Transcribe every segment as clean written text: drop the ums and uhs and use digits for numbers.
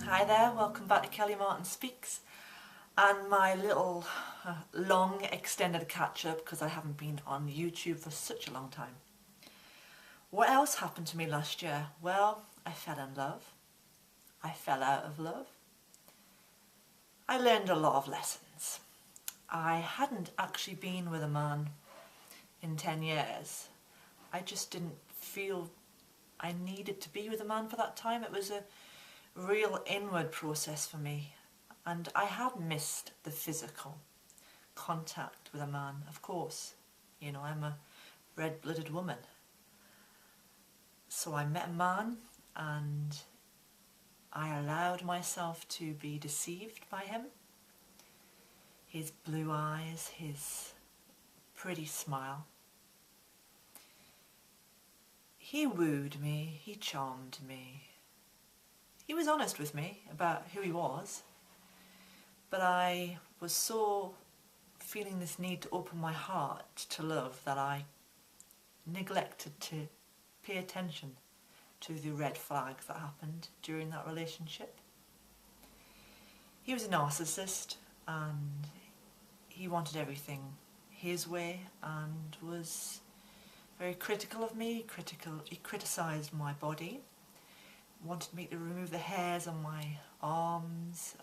Hi there, welcome back to Kelly Martin Speaks and my little long extended catch-up because I haven't been on YouTube for such a long time. What else happened to me last year? Well, I fell in love. I fell out of love. I learned a lot of lessons. I hadn't actually been with a man in 10 years. I just didn't feel I needed to be with a man for that time. It was a real inward process for me, and I had missed the physical contact with a man, of course. You know, I'm a red-blooded woman. So I met a man and I allowed myself to be deceived by him. His blue eyes, his pretty smile. He wooed me, he charmed me. He was honest with me about who he was, but I was so feeling this need to open my heart to love that I neglected to pay attention to the red flags that happened during that relationship. He was a narcissist and he wanted everything his way and was very critical of me. He criticised my body. Wanted me to remove the hairs on my arms,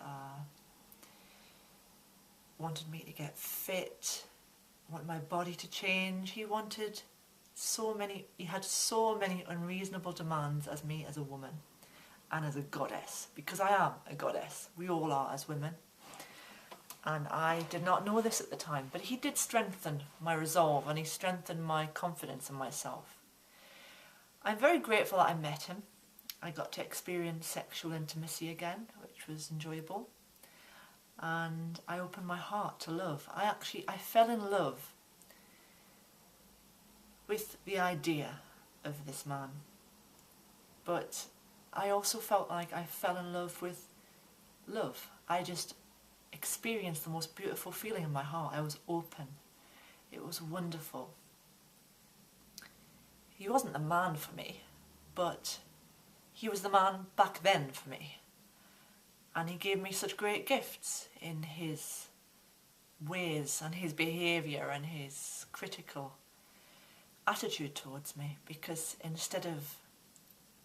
wanted me to get fit, wanted my body to change. He had so many unreasonable demands as me as a woman and as a goddess, because I am a goddess. We all are as women. And I did not know this at the time, but he did strengthen my resolve and he strengthened my confidence in myself. I'm very grateful that I met him. I got to experience sexual intimacy again, which was enjoyable. And I opened my heart to love. I fell in love with the idea of this man. But I also felt like I fell in love with love. I just experienced the most beautiful feeling in my heart. I was open. It was wonderful. He wasn't the man for me, but he was the man back then for me. And he gave me such great gifts in his ways and his behaviour and his critical attitude towards me, because instead of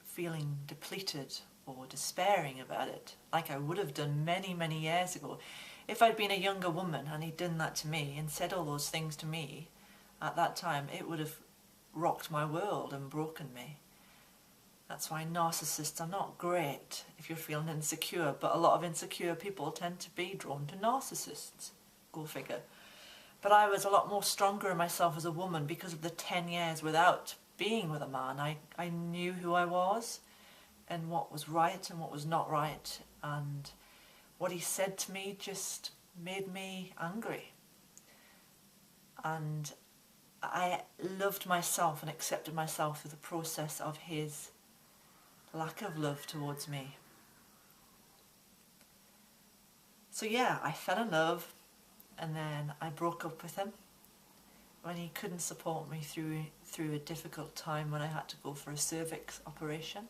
feeling depleted or despairing about it, like I would have done many, many years ago, if I'd been a younger woman and he'd done that to me and said all those things to me at that time, it would have rocked my world and broken me. That's why narcissists are not great if you're feeling insecure, but a lot of insecure people tend to be drawn to narcissists. Go figure. But I was a lot more stronger in myself as a woman because of the 10 years without being with a man. I knew who I was and what was right and what was not right, and what he said to me just made me angry. And I loved myself and accepted myself through the process of his lack of love towards me. So yeah, I fell in love and then I broke up with him when he couldn't support me through a difficult time when I had to go for a cervix operation.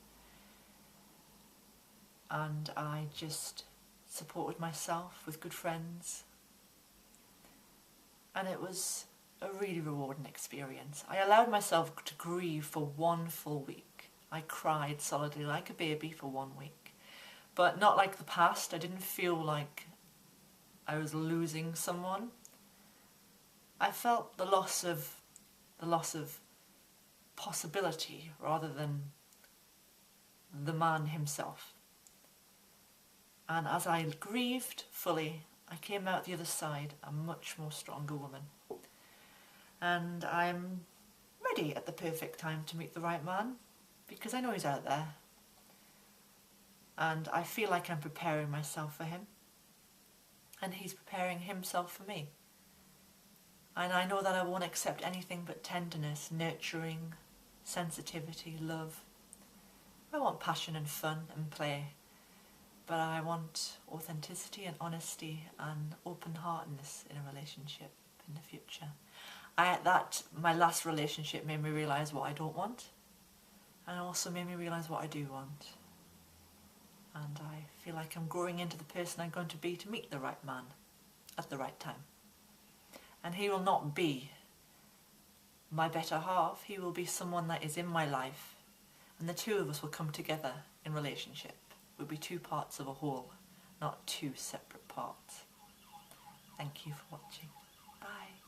And I just supported myself with good friends. And it was a really rewarding experience. I allowed myself to grieve for 1 full week. I cried solidly like a baby for 1 week. But not like the past. I didn't feel like I was losing someone. I felt the loss of possibility rather than the man himself. And as I grieved fully, I came out the other side a much more stronger woman. And I'm ready at the perfect time to meet the right man, because I know he's out there. And I feel like I'm preparing myself for him. And he's preparing himself for me. And I know that I won't accept anything but tenderness, nurturing, sensitivity, love. I want passion and fun and play. But I want authenticity and honesty and open-heartedness in a relationship in the future. My last relationship made me realise what I don't want, and also made me realise what I do want. and I feel like I'm growing into the person I'm going to be to meet the right man at the right time. And he will not be my better half, he will be someone that is in my life, and the two of us will come together in relationship. We'll be two parts of a whole, not two separate parts. Thank you for watching. Bye.